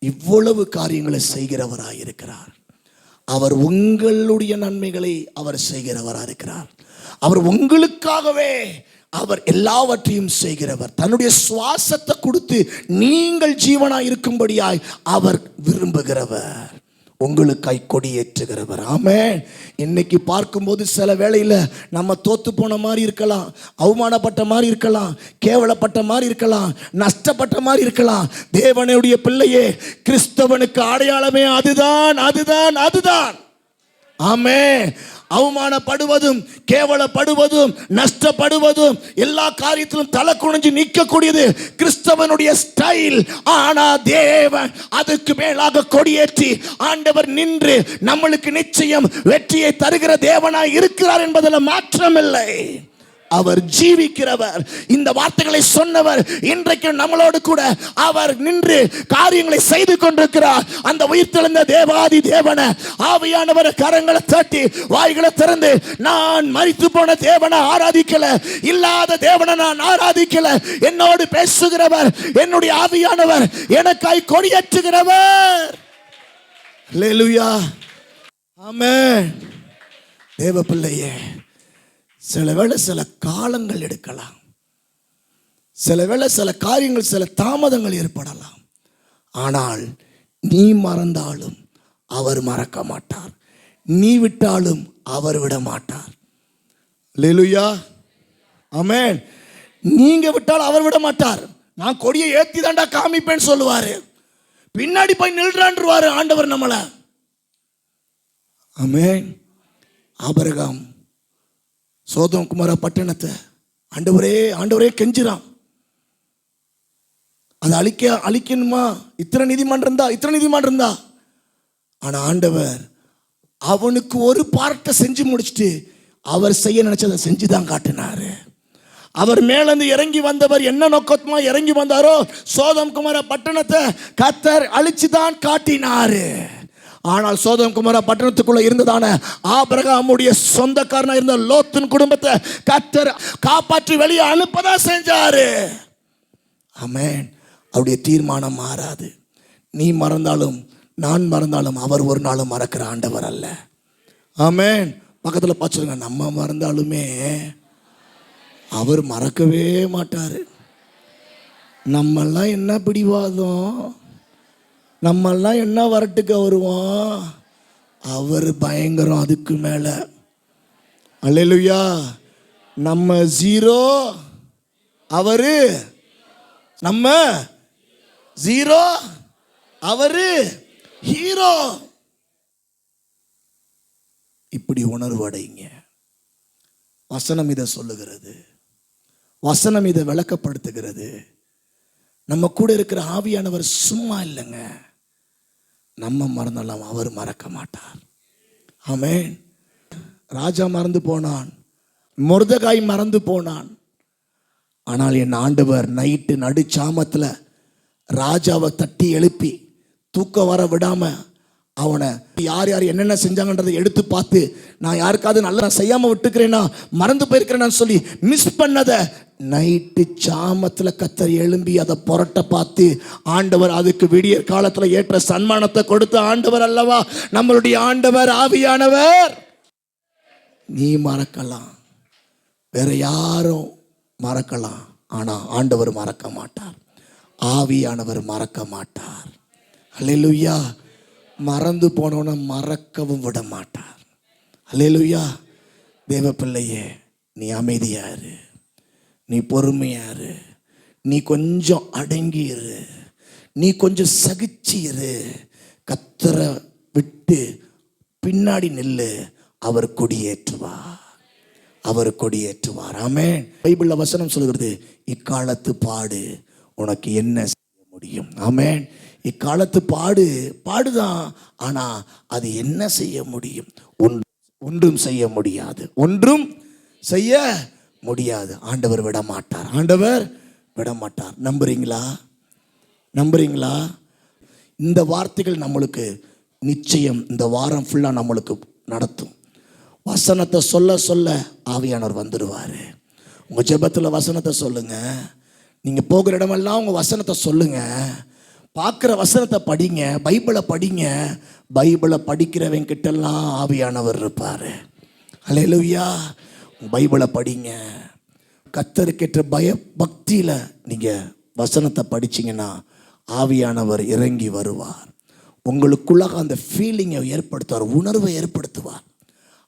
இவ்வளவு காரியங்களை செய்கிறவராயிருக்கிறார். அவர் உங்களுடைய நன்மைகளை அவர் செய்கிறவராயிருக்கிறார். அவர் உங்களுக்காகவே அவர் எல்லாவற்றையும் செய்கிறவர். தன்னுடைய சுவாசத்தை கொடுத்து நீங்கள் ஜீவனாய் இருக்கும்படியாய் அவர் விரும்புகிறவர். உங்களுக்காய் கொடியேற்றுகிறவர். ஆமென். இன்னைக்கு பார்க்கும்போது சில வேளையில் நம்ம தோத்து போன மாதிரி இருக்கலாம், அவமானப்பட்ட மாதிரி இருக்கலாம், கேவலப்பட்ட மாதிரி இருக்கலாம், நஷ்டப்பட்ட மாதிரி இருக்கலாம். தேவனுடைய பிள்ளையே, கிறிஸ்தவனுக்கு அடையாளமே அதுதான், அதுதான், அதுதான். ஆமென். அவமானப்படுவதும் கேவலப்படுவதும் நஷ்டப்படுவதும் எல்லா காரியத்திலும் தலை குனிஞ்சு நிற்கக்கூடியது கிறிஸ்தவனுடைய ஸ்டைல். ஆனா தேவன் அதுக்கு மேலாக கொடியேற்றி ஆண்டவர் நின்று நம்மளுக்கு நிச்சயம் வெற்றியை தருகிற தேவனாய் இருக்கிறார் என்பதில் மாற்றமில்லை. அவர் ஜீவிக்கிறவர். இந்த வார்த்தைகளை சொன்னவர் இன்றைக்கு நம்மளோடு கூட அவர் நின்று காரியங்களை செய்து கொண்டிருக்கிறார். அந்த உயிர்த்தெழுந்த தேவாதி தேவனை, ஆவியானவர் கரங்களை தட்டி வாய்களை திறந்து, நான் மரித்து போன தேவனை ஆராதிக்கல, இல்லாத தேவனை நான் ஆராதிக்கல, என்னோடு பேசுகிறவர் என்னுடைய ஆவியானவர், எனக்காய் கொடியேற்றுகிறவர். அல்லேலூயா. ஆமென். தேவ பிள்ளையே, சில வேளை சில காலங்கள் எடுக்கலாம், சில வேளை சில காரியங்கள் சில தாமதங்கள் ஏற்படலாம். ஆனால் நீ மறந்தாலும் அவர் மறக்க மாட்டார், நீ விட்டாலும் அவர் விட மாட்டார். அல்லேலூயா. ஆமென். நீங்க விட்டால் அவர் விட மாட்டார். நான் கொடியை ஏத்தி தாண்டா காமிப்பேன்னு சொல்லுவாரு, பின்னாடி போய் நில்றான்றுவாரு ஆண்டவர் நம்மள. ஆமென். ஆபிரகாம் சோதோம் குமார பட்டணத்தை ஆண்டவரே ஆண்டவரே கெஞ்சிரான். அதை அழிக்கணுமா? இத்தனை நீதிமன்றம் இருந்தா. ஆனா ஆண்டவர் அவனுக்கு ஒரு பார்ட்டை செஞ்சு முடிச்சுட்டு அவர் செய்ய நினைச்சதை செஞ்சுதான் காட்டினாரு. அவர் மேலிருந்து இறங்கி வந்தவர் என்ன நோக்கமா இறங்கி வந்தாரோ, சோதோம் குமார பட்டணத்தை கர்த்தர் அழிச்சுதான் காட்டினாரு. ஆனால் சோதோம் குமோரா பட்டணத்துக்குள்ள இருந்ததான ஆபிரகாமுடைய சொந்தக்காரனா இருந்த லோத்தின் குடும்பத்தை கர்த்தர் காப்பாற்றி வெளியே அனுப்பதான் செஞ்சாரு. ஆமென். அவருடைய தீர்மானம் மாறாது. நீ மறந்தாலும் நான் மறந்தாலும் அவர் ஒரு நாளும் மறக்கிற ஆண்டவர் அல்ல. ஆமென். பக்கத்துல பார்த்துருங்க, நம்ம மறந்தாலுமே அவர் மறக்கவே மாட்டாரு. நம்மெல்லாம் என்ன பிடிவாதம், நம்மெல்லாம் என்ன வரட்டுக்க வருவோம், அவர் பயங்கரம் அதுக்கு மேல. அல்லேலூயா. நம்ம ஜீரோ, அவரு நம்ம ஜீரோ, அவரு ஹீரோ. இப்படி உணர்வு அடைங்க. வசனம் இதை சொல்லுகிறது, வசனம் இதை விளக்கப்படுத்துகிறது. நம்ம கூட இருக்கிற ஆவியானவர் சும்மா இல்லைங்க. நம்ம மறந்தாலும் அவர் மறக்க மாட்டார். ஆமென். ராஜா மறந்து போனான், மொர்தெகாய் மறந்து போனான். ஆனால் என் ஆண்டவர் நைட்டு நடுச்சாமத்துல ராஜாவை தட்டி எழுப்பி தூக்கம் வர விடாம அவனை யார் யார் என்னென்ன செஞ்சாங்கன்றதை எடுத்து பார்த்து, நான் யாருக்காவது நல்லா செய்யாம விட்டுக்கிறேன்னா, மறந்து போயிருக்கிறேன்னு சொல்லி மிஸ் பண்ணதை நைட்டு சாமத்தில் கர்த்தர் எழும்பி அதை புரட்ட பார்த்து ஆண்டவர் அதுக்கு விடிய காலத்தில் ஏற்ற சன்மானத்தை கொடுத்த ஆண்டவர் அல்லவா நம்மளுடைய ஆண்டவர் ஆவியானவர். நீ மறக்கலாம், வேற யாரும் மறக்கலாம், ஆனா ஆண்டவர் மறக்க மாட்டார். ஆவியானவர் மறக்க மாட்டார். அல்லேலூயா. மறந்து போனவன மறக்கவும் விட மாட்டார். அல்லேலூயா. தேவ பிள்ளையே, நீ அமைதியாரு, நீ பொறுமையாரு, நீ கொஞ்சம் அடங்கிரு, நீ கொஞ்சம் சகிச்சிரு. கர்த்தரை விட்டு பின்னாடி நில்லு, அவர் கொடியேற்றுவார், அவர் கொடியேற்றுவார். ஆமென். பைபிள்ல வசனம் சொல்கிறது, இக்காலத்து பாடு உனக்கு என்ன செய்ய முடியும். ஆமென். இக்காலத்து பாடுதான், ஆனா அது என்ன செய்ய முடியும்? ஒன்றும் செய்ய முடியாது, ஒன்றும் செய்ய முடியாது. ஆண்டவர் விட மாட்டார், ஆண்டவர் விட மாட்டார். நம்புறீங்களா? நம்புறீங்களா? இந்த வார்த்தைகள் நம்மளுக்கு நிச்சயம் இந்த வாரம் ஃபுல்லா நம்மளுக்கு நடத்தும். வசனத்தை சொல்ல சொல்ல ஆவியானவர் வந்துடுவாரு. உங்க ஜெபத்துல வசனத்தை சொல்லுங்க. நீங்க போகிற இடமெல்லாம் உங்க வசனத்தை சொல்லுங்க. பார்க்குற வசனத்தை படிங்க, பைபிளை படிங்க. பைபிளை படிக்கிறவங்க கிட்டெல்லாம் ஆவியானவர் இருப்பாரு. அல்லேலூயா. பைபிளை படிங்க. கர்த்தருக்கேற்ற பய பக்தியில நீங்க வசனத்தை படிச்சீங்கன்னா ஆவியானவர் இறங்கி வருவார். உங்களுக்குள்ளாக அந்த ஃபீலிங்கை ஏற்படுத்துவார், உணர்வை ஏற்படுத்துவார்.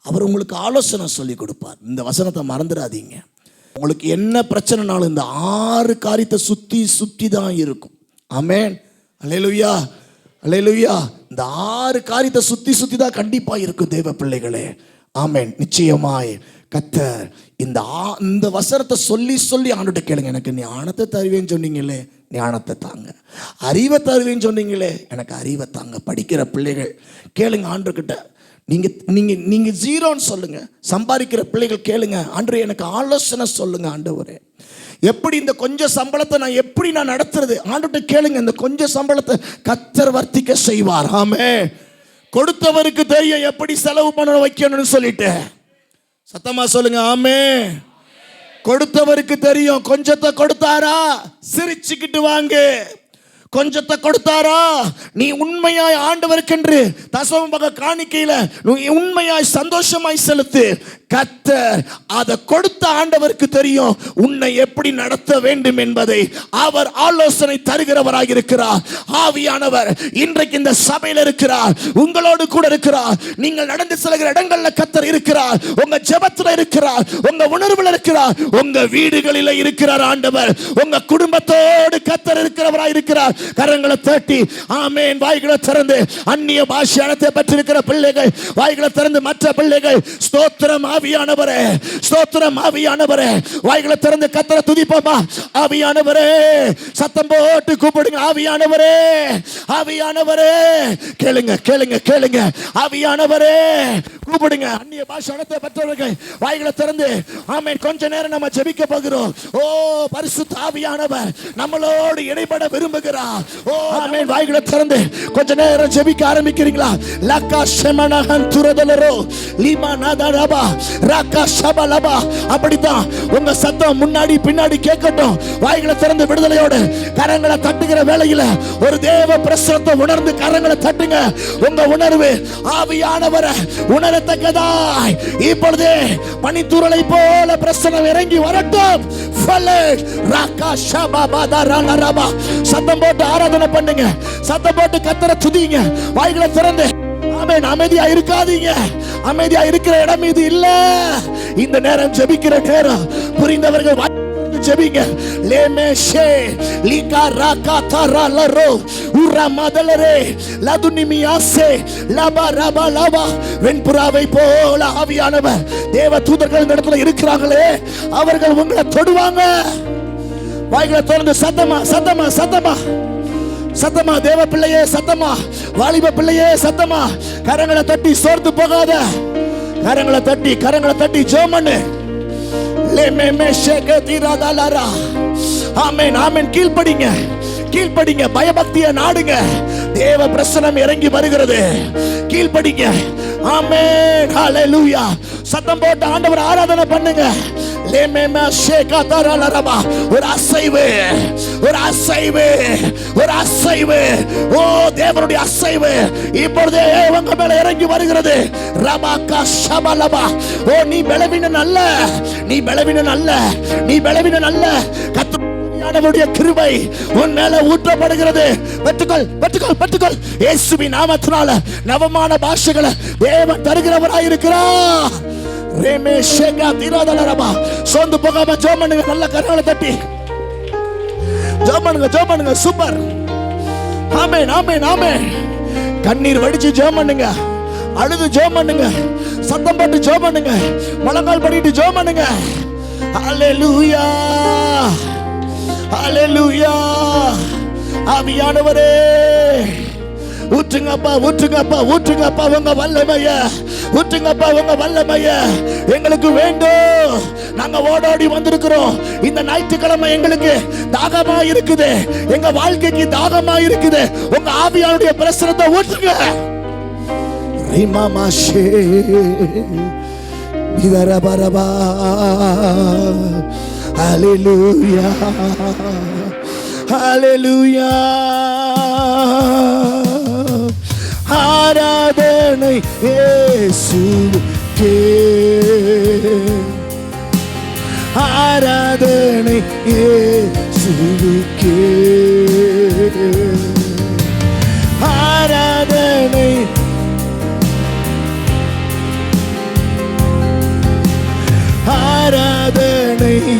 அவர் உங்களுக்கு ஆலோசனை சொல்லி கொடுப்பார். இந்த வசனத்தை மறந்துடாதீங்க. உங்களுக்கு என்ன பிரச்சனைனாலும் இந்த 6 காரியத்தை சுத்தி தான் இருக்கும். ஆமென். அல்லேலூயா. அல்லேலூயா. இந்த 6 காரியத்தை சுத்தி தான் கண்டிப்பா இருக்கும் தேவ பிள்ளைகளே. ஆமென். நிச்சயமாய் கர்த்தர் இந்த வசனத்தை சொல்லி ஆண்டுகிட்ட கேளுங்க. எனக்கு ஞானத்தை தருவேன்னு சொன்னீங்களே, ஞானத்தை தாங்க. அறிவை தருவேன்னு சொன்னீங்களே, எனக்கு அறிவை தாங்க. படிக்கிற பிள்ளைகள் கேளுங்க ஆண்டுகிட்ட. நீங்க ஜீரோன்னு சொல்லுங்க. சம்பாதிக்கிற பிள்ளைகள் கேளுங்க, ஆண்டவரே எனக்கு ஆலோசனை சொல்லுங்க. ஆண்டவரே, எப்படி இந்த கொஞ்சம் சம்பளத்தை நான் எப்படி நடத்துறது? ஆண்டவர்கிட்ட கேளுங்க. இந்த கொஞ்சம் சம்பளத்தை கர்த்தர் வர்த்திக்க செய்வார். ஆமென். கொடுத்தவருக்கு தெரியும் எப்படி செலவு பண்ண வைக்கணும்னு சொல்லிட்டு. சத்தமா சொல்லுங்க ஆமென். கொடுத்தவருக்கு தெரியும். கொஞ்சத்தை கொடுத்தாரா சிரிச்சுக்கிட்டு வாங்க. கொஞ்சத்தை கொடுத்தாரா, நீ உண்மையாய் ஆண்டவருக்கென்று தசமபாக காணிக்கையில நீ உண்மையாய் சந்தோஷமாய் செலுத்து. கர்த்தர் அதை கொடுத்த ஆண்டவருக்கு தெரியும் உன்னை எப்படி நடத்த வேண்டும் என்பதை. அவர் ஆலோசனை தருகிறவராக இருக்கிறார். ஆவியானவர் இன்றைக்கு இந்த சபையில் இருக்கிறார், உங்களோடு கூட இருக்கிறார். நீங்கள் நடந்து செல்கிற இடங்கள்ல கர்த்தர் இருக்கிறார், உங்க ஜெபத்துல இருக்கிறார், உங்க உணர்வுல இருக்கிறார், உங்க வீடுகளில் இருக்கிறார் ஆண்டவர். உங்க குடும்பத்தோடு கர்த்தர் இருக்கிறவராக இருக்கிறார். கரங்களை தட்டி ஆமென். வாய்களை திறந்து அந்நிய பாஷையானத்தை பெற்றிருக்கிற பிள்ளைகள் வாய்களை திறந்து மற்ற பிள்ளைகள் ஸ்தோத்திரம் ஆவியானவரே, ஸ்தோத்திரம் ஆவியானவரே. வாய்களை திறந்து கர்த்தரை துதிப்போமா. ஆவியானவரே, சத்தம் போட்டு கூப்பிடுங்க. ஆவியானவரே, ஆவியானவரே. கேளுங்க கேளுங்க கேளுங்க. ஆவியானவரே கூப்பிடுங்க. அந்நிய பாஷையானத்தை பெற்றவர்கள் வாய்களை திறந்து ஆமென். கொஞ்ச நேரம் நம்ம ஜெபிக்க போகிறோம். ஓ பரிசுத்த ஆவியானவர் நம்மளோடு இடைப்பட விரும்புகிறார். ஓ ஆமென். வாய்களை திறந்து கொஞ்ச நேரம் ஜெபிக்க ஆரம்பிக்கிறீங்களா? லக்கா ஷமனஹன் துரதலரோ லீமா நாதரபா ரக்கா ஷபலபா. அப்படிதான் உங்க சத்தம் முன்னாடி பின்னாடி கேட்கட்டும். வாய்களை திறந்து விடுதலையோடு கரங்களை தட்டுகிற வேளையில ஒரு தேவ பிரசன்னத்தை உணர்ந்து கரங்களை தட்டுங்க. உங்க உணர்வு ஆவியானவரை உணரத்தக்கதாய் இப்பொழுதே பனித்துறலை போல பிரசன்னம் இறங்கி வரட்டும். சத்தம் போட்டு ஆராதனை பண்ணுங்க. சத்தம் போட்டு கர்த்தரை துதிங்க. வாய்களை திறந்து ஆமென். அமைதியா இருக்காதீங்க. அமைதியா இருக்கிற இடம் இது இல்ல. இந்த நேரம் ஜெபிக்கிற நேரம். புரிந்தவர்கள் ஜெபிங்க. லேமேஷே லிகா ராகா தரலரோ உரா மதலரே லதுனிமியாசே லபா ரபா லபா. வெண்புறாவை போல ஆவியானவர் தேவ தூதர்கள் இந்த இடத்துல இருக்கிறாங்களே, அவர்கள் உங்களை தொடுவாங்க. வாய்களை திறந்து சத்தமா சத்தமா சத்தமா சத்தமா. தேவ பிள்ளையே சத்தமா. வாலிப பிள்ளையே சத்தமா. கரங்களை தட்டி சோர்ந்து போகாத. கரங்களை தட்டி ஜெபம் பண்ணு. ஆமென் ஆமென். கீழ்ப்படிங்க. பயபக்தியை நாடுங்க. தேவ பிரசன்னம் இறங்கி வருகிறது. கீழ்ப்படிங்க. ஆமென். ஹல்லேலூயா. சத்தம் போட்டு ஆண்டவர் ஆராதனை பண்ணுங்க. ஒரு அசைவு. ஓ தேவனுடைய அசைவு இப்பொழுதே உங்க மேல இறங்கி வருகிறது. ரபாகா ஷபலபா. ஓ நீ பலவீனன் அல்ல. கர்த்தருடைய கிருபை உன் மேல ஊற்றப்படுகிறது. பெற்றுக்கொள். இயேசுவின் நாமத்தினால நவமான பாஷைகளை தேவன் தருகிறவராய் இருக்கிறார். சோர்ந்து போகாம ஜெபம் பண்ணுங்க. நல்ல கரங்களை தட்டி ஜெபம் பண்ணுங்க. சூப்பர். ஆமென். கண்ணீர் வடிச்சு ஜெபம் பண்ணுங்க. அழுது ஜெபம் பண்ணுங்க. சத்தம் போட்டு ஜெபம் பண்ணுங்க. முழங்கால் படிட்டு ஜெபம் பண்ணுங்க. ஹல்லேலூயா. ஆவியானவரே ஊற்றுங்கப்பா உங்க வல்லமைய எங்களுக்கு வேண்டும். நாங்க ஓடோடி வந்திருக்கிறோம். இந்த ஞாயிற்றுக்கிழமை எங்களுக்கு தாகமா இருக்குது. எங்க வாழ்க்கைக்கு தாகமா இருக்குது. உங்க ஆவியானுடைய பிரசன்னத்தை ஊற்றுங்க. ரிமாமாஷே இதரபரபா. ஹல்லேலூயா. ஆராதனை இயேசுவுக்கே. ஆராதனை இயேசுவுக்கே. ஆராதனை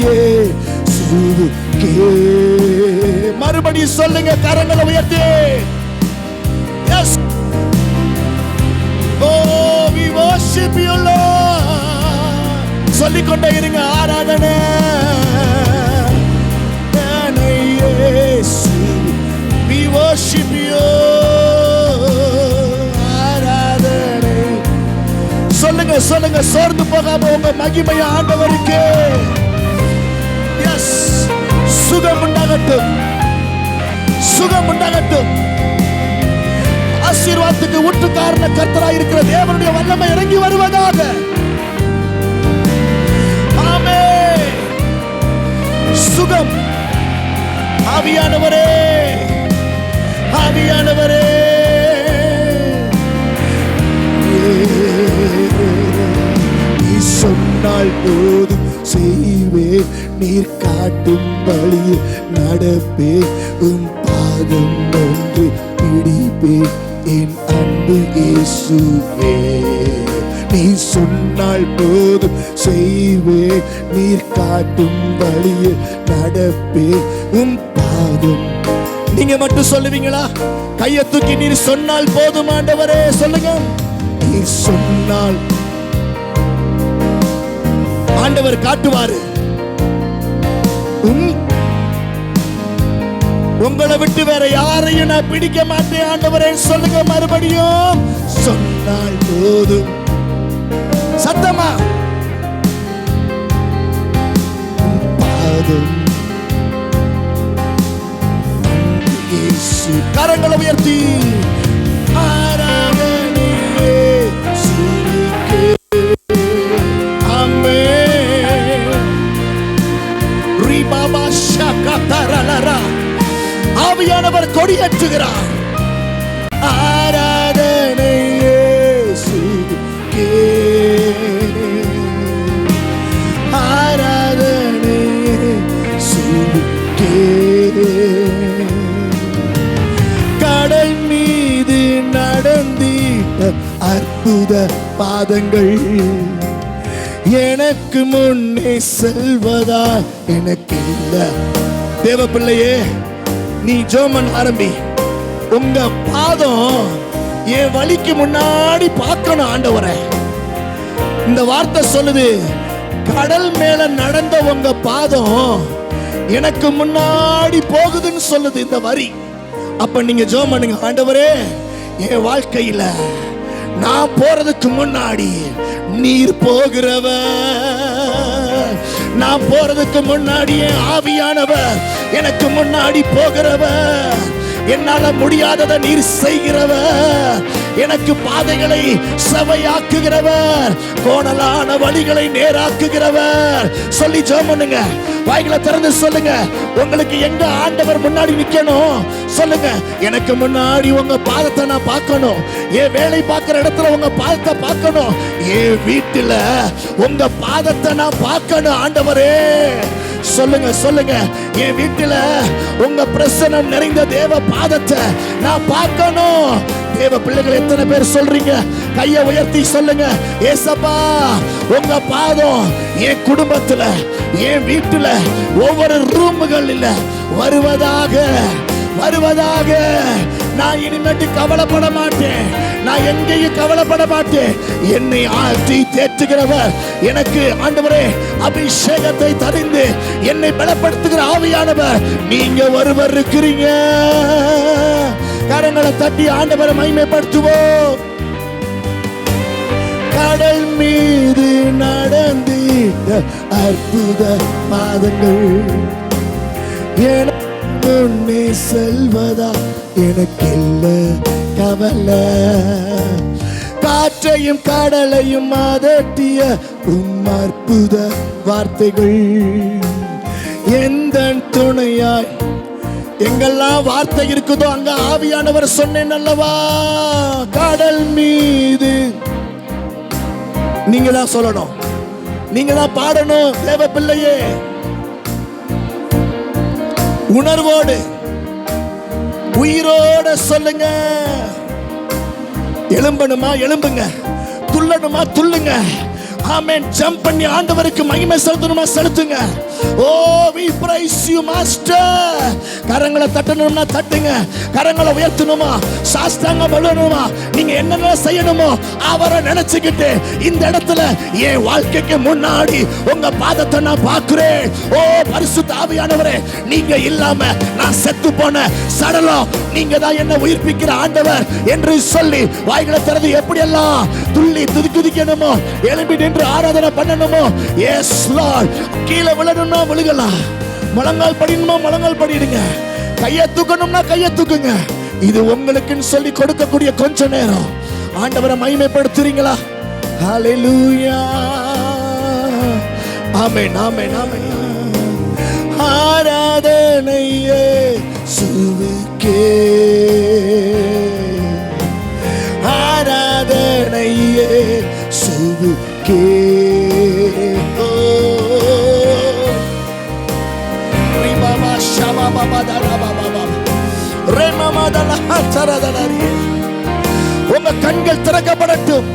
இயேசுவுக்கே. மறுபடியும் சொல்லுங்க. கரங்களை உயர்த்தி. S. Oh, we worship you, Lord. சொல்லிக்கொண்டே இருங்க. ஆராதனை இயேசு. We worship you. ஆராதனை. சொல்லுங்க. சோர்ந்து போகாம உங்க மகிமையை ஆண்டவருக்கு. எஸ். சுகம் உண்டாகட்டும். ஆசீர்வாதத்துக்கு ஊற்று காரண கர்த்தராய் இருக்கிற தேவனுடைய வல்லமை இறங்கி வருவதாக. ஆமென். சுகம். ஆவியானவரே நீ சொன்னால் போதும் செய்வேன். நீர் காட்டும் வழியில் நடப்பேன். உம் பாதம் ஒன்று பிடிப்பேன். என் அன்பு இயேசுவே. நீ சொன்னால் போதும் செய்வேன். நீர் காட்டும் வழியில் நடப்பேன். உம் பாதம். நீங்க மட்டும் சொல்லுவீங்களா? கையை தூக்கி நீர் சொன்னால் போதும் ஆண்டவரே சொல்லுங்க. நீ சொன்னால் ஆண்டவர் காட்டுவாரு. உங்களை விட்டு வேற யாரையும் நான் பிடிக்க மாட்டேன் ஆண்டவரே சொல்லுங்க. மறுபடியும் சொன்னால் போதும். சத்தமா. பாதம் கரங்களை உயர்த்தி ஆராதனை இயேசுவுக்கே. ஆமென். ரிபாபா ஷகதரலரா. ஆவியானவர் கொடியேற்றுகிறார். ஆராதனை இயேசுவுக்கே. ஆராதனை இயேசுவுக்கே. கடல் மீது நடந்திட்ட அற்புத பாதங்கள் எனக்கு முன்னே செல்வதா எனக்கு இல்ல. தேவ பிள்ளையே, நீ ஜெபம் ஆரம்பி. உங்க பாதம் என் வழிக்கு முன்னாடி பார்க்கணும் ஆண்டவரே. இந்த வார்த்தை சொல்லுது, கடல் மேல நடந்த உங்க பாதம் எனக்கு முன்னாடி போகுதுன்னு சொல்லுது இந்த வரி. அப்ப நீங்க ஜெபம் பண்ணுங்க, ஆண்டவரே என் வாழ்க்கையில நான் போறதுக்கு முன்னாடி நீர் போகிறவர், நான் போறதுக்கு முன்னாடி என் ஆவியானவர் எனக்கு முன்னாடி போகிறவர், என்னால முடியாததை நீர் செய்கிறவர், எனக்கு பாதைகளை செவையாக்குகிறவர், கோணலான வழிகளை நேராக்குகிறவர். சொல்லி ஜெபம் பண்ணுங்க, வாய்களை திறந்து சொல்லுங்க. உங்களுக்கு எங்க ஆண்டவர் முன்னாடி நிக்கணும் சொல்லுங்க. எனக்கு முன்னாடி உங்க பாதத்தை நான் பார்க்கணும். என் வேலை பார்க்கிற இடத்துல உங்க பாதத்தை பார்க்கணும். என் வீட்டுல உங்க பாதத்தை நான் பார்க்கணும் ஆண்டவரே. சொல்லுங்க சொல்லுங்க, என் வீட்டுல உங்க பிரசன்னம் நிறைந்த தேவ பாதத்தை நான் பார்க்கணும். தேவ பிள்ளைகள் எத்தனை பேர் சொல்றீங்க? கையை உயர்த்தி சொல்லுங்க, ஏசப்பா உங்க பாதம் என் குடும்பத்துல என் வீட்டுல ஒவ்வொரு ரூமுகளில் வருவதாக வருவதாக. நான் இனிமேட்டு கவலைப்பட மாட்டேன், நான் எங்கேயும் கவலைப்பட மாட்டேன். என்னை ஆற்றி தேற்றுகிறவர், எனக்கு ஆண்டவரே அபிஷேகத்தை தரிந்து என்னை பலப்படுத்துகிற ஆவியானவர் நீங்க ஒருவர் இருக்கிறீங்க. கரங்களை தட்டி ஆண்டவரை மகிமைப்படுத்துவோம். கடல் மீது நடந்திட்ட அற்புத பாதங்கள் எனக்கு முன்னே செல்வதா எனக்கு இல்ல கவலை. காற்றையும் கடலையும் அதட்டிய அற்புத வார்த்தைகள் எந்த துணையாய். எங்கெல்லாம் வார்த்தை இருக்குதோ அங்க ஆவியானவர் சொன்னேன் அல்லவா. கடல் மீது நீங்க தான் சொல்லணும், நீங்க தான் பாடணும். தேவ பிள்ளையே, உணர்வோடு உயிரோட சொல்லுங்க. எழும்பணுமா எழும்புங்க, துள்ளணுமா துள்ளுங்க. ஆமென். ஜம்ப் பண்ணி ஆண்டவருக்கு மகிமை செலுத்தணுமா செலுத்துங்க. ஓ we praise you master. கரங்களை தட்டணும்னா தட்டுங்க, கரங்களை உயர்த்தணுமா சாஸ்தாங்கம் விழணுமா, நீங்க என்னென்ன செய்யணுமோ அவரை நினைச்சுக்கிட்டு இந்த இடத்துல என் வாழ்க்கைக்கு முன்னாடி உங்க பாதத்தை நான் பார்க்கிறேன். ஓ பரிசுத்த ஆவியானவரே, நீங்க இல்லாம நான் செத்து போன சடலம், நீங்க தான் என்ன உயிர்ப்பிக்கிற ஆண்டவர் என்று சொல்லி வாய்களை திறந்து எப்படியெல்லாம் துள்ளி துதிக்கணுமோ, எழும்பி நின்று ஆராதனை பண்ணணுமோ. Yes lord. கீழே விழணும்னா விழுகலாம், முழங்கால் படிக்கணுமா முழங்கால் படிடுங்க, கையை தூக்கணும்னா கையை தூக்குங்க. இது உங்களுக்குன்னு சொல்லி கொடுக்கக்கூடிய கொஞ்ச நேரம் ஆண்டவரை மகிமைப்படுத்துறீங்களா? ஹல்லேலூயா. ஆமென் ஆமென் ஆமென். ஆராதனை இயேசுவுக்கே, ஆராதனை இயேசுவுக்கே. உங்க கண்கள் திறக்கப்படட்டும்.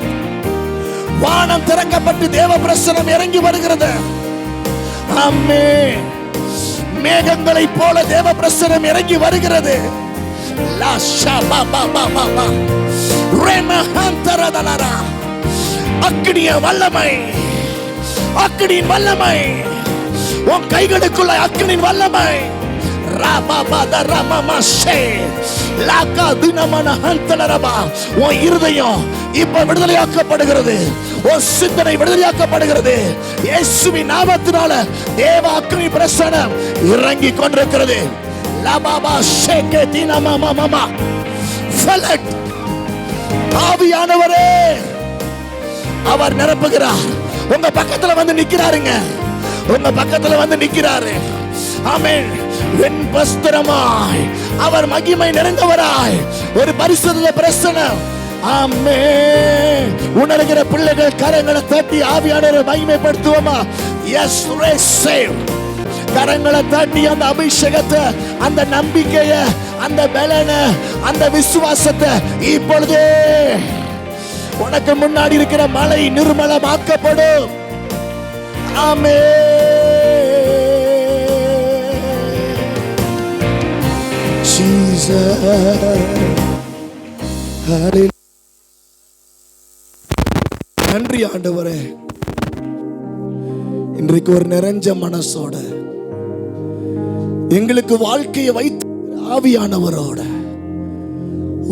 வானம் திறக்கப்பட்டு தேவ பிரசன்னம் இறங்கி வருகிறது. ஆமென். மேகங்களை போல தேவ பிரசன்னம் இறங்கி வருகிறது. அக்கினிய வல்லமை, அக்கினியின் வல்லமை உன் கைகளுக்குள்ள, அக்கினியின் வல்லமை. உன் இருதயம் இப்ப விடுதலையாக்கப்படுகிறது, உன் சிந்தனை விடுதலையாக்கப்படுகிறது. இயேசுவின் நாமத்தினால தேவ அக்கினி பிரசன்னம் இறங்கி கொண்டிருக்கிறது. லபாபா ஷேகே தீனா மாமா மாமா ஃபலட். ஆவியானவரே அவர் நிரப்புகிறார். உங்க பக்கத்துல வந்து நிக்கிறாருங்க. உங்க பக்கத்துல வந்து நிக்கிறாரு. ஆமென். வெண் வஸ்திரமாய் அவர் மகிமை நிறைந்தவராய் ஒரு பரிசுத்த பிரசன்னம். ஆமென். உணர்கிற பிள்ளைகள் கரங்களை தட்டி ஆவியானவரை மகிமைப்படுத்துவோமா? S receive. கரங்களை தட்டி அந்த அபிஷேகத்தை, அந்த நம்பிக்கைய, அந்த பலனை, அந்த விசுவாசத்தை இப்பொழுதே உனக்கு முன்னாடி இருக்கிற மலை நிர்மலமாக்கப்படும். ஆமென். நன்றி ஆண்டவரே. இன்றைக்கு ஒரு நிறைஞ்ச மனசோட எங்களுக்கு வாழ்க்கையை வைத்து ஆவியானவரோட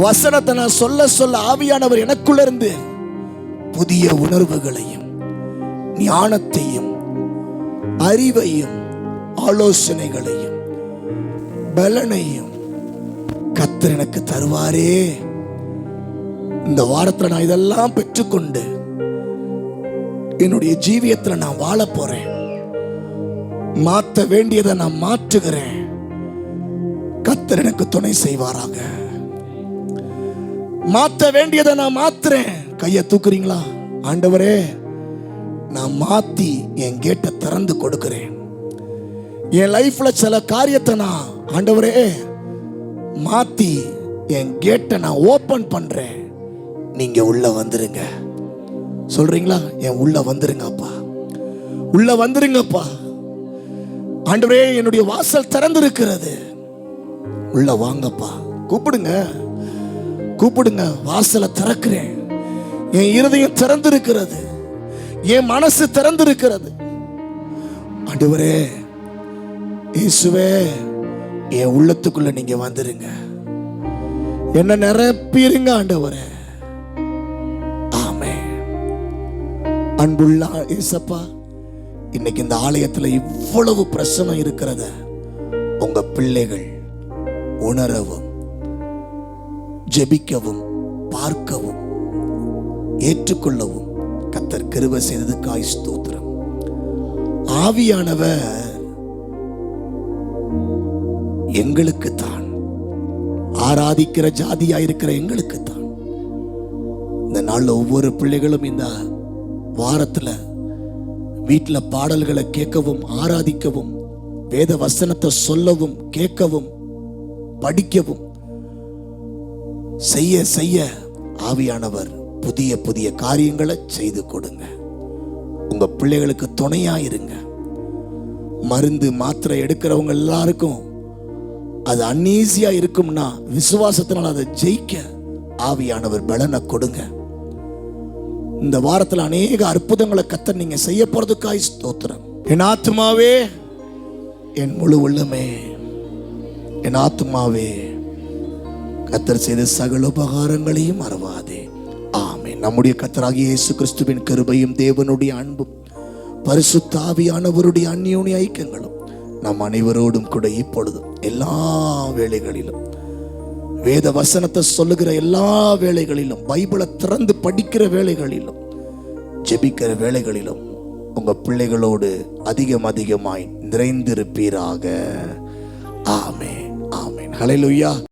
வசனத்தை நான் சொல்ல சொல்ல ஆவியானவர் எனக்குள்ள இருந்து புதிய உணர்வுகளையும் ஞானத்தையும் அறிவையும் ஆலோசனைகளையும் பலனையும் கர்த்தர் எனக்கு தருவாரே. இந்த வாரத்துல நான் இதெல்லாம் பெற்றுக்கொண்டு என்னுடைய ஜீவியத்துல நான் வாழ போறேன். மாற்ற வேண்டியதை நான் மாற்றுகிறேன். கர்த்தர் எனக்கு துணை செய்வாராக. மாற்ற வேண்டியதை நான் மாத்துறேன். கையை தூக்குறீங்களா? ஆண்டவரே, நான் மாத்தி என் கேட்டை திறந்து கொடுக்கிறேன். என் லைஃப்ல சில காரியத்தை நான் ஆண்டவரே மாத்தி என் கேட்டை நான் ஓபன் பண்றேன். நீங்க உள்ள வந்துருங்க. சொல்றீங்களா? என் உள்ள வந்துருங்க அப்பா, உள்ள வந்துருங்கப்பா. ஆண்டவரே, என்னுடைய வாசல் திறந்திருக்கிறது, உள்ள வாங்கப்பா. கூப்பிடுங்க, கூப்பிடுங்க. வாசலை திறக்கிறேன். என் இருதயம் திறந்திருக்கிறது, என் மனசு திறந்திருக்கிறது. ஆண்டவரே இயேசுவே, என் உள்ளத்துக்குள்ள நீங்க வந்துருங்க. என்ன நிரப்பிருங்க ஆண்டவரே. ஆமென். அன்புள்ள இயேசப்பா, இன்னைக்கு இந்த ஆலயத்துல இவ்வளவு பிரசனம் இருக்கிறத உங்க பிள்ளைகள் உணரவும், ஜெபிக்கவும், பார்க்கவும், ஏற்றுக்கொள்ளவும் கர்த்தர் கிருபை செய்ததுக்காய் ஸ்தோத்திரம். ஆவியானவர் எங்களுக்கு தான், ஆராதிக்கிற ஜாதியா இருக்கிற எங்களுக்கு தான். இந்த நாள்ல ஒவ்வொரு பிள்ளைகளும் இந்த வாரத்துல வீட்டுல பாடல்களை கேட்கவும், ஆராதிக்கவும், வேத வசனத்தை சொல்லவும், கேட்கவும், படிக்கவும் செய்ய செய்ய ஆவியானவர் புதிய புதிய காரியங்களை செய்து கொடுங்க. உங்க பிள்ளைகளுக்கு துணையா இருங்க. மருந்து மாத்திரை எடுக்கிறவங்க எல்லாருக்கும் அது அன்ஈசியா இருக்கும்னா விசுவாசத்தினால் அதை ஜெயிக்க ஆவியானவர் பலனை கொடுங்க. இந்த வாரத்தில் அநேக அற்புதங்களை கர்த்தர் நீங்க செய்ய போறதுக்காய் ஸ்தோத்திரம். என் ஆத்துமாவே, என் முழு உள்ளமே, என் ஆத்துமாவே கர்த்தர் செய்த சகல உபகாரங்களையும் மறவாதே. ஆமென். நம்முடைய கர்த்தராகிய இயேசு கிறிஸ்துவின் கிருபையும் தேவனுடைய அன்பும் பரிசுத்த ஆவியானவருடைய அந்யோன்ய ஐக்கியங்களும் நம் அனைவரோடும் கூட இப்பொழுதும் எல்லா வேளைகளிலும், வேத வசனத்தை சொல்லுகிற எல்லா வேளைகளிலும், பைபிளை திறந்து படிக்கிற வேளைகளிலும், ஜெபிக்கிற வேளைகளிலும் உங்க பிள்ளைகளோடு அதிகம் அதிகமாய் நிறைந்திருப்பீராக. ஆமென், ஆமென். ஹல்லேலூயா.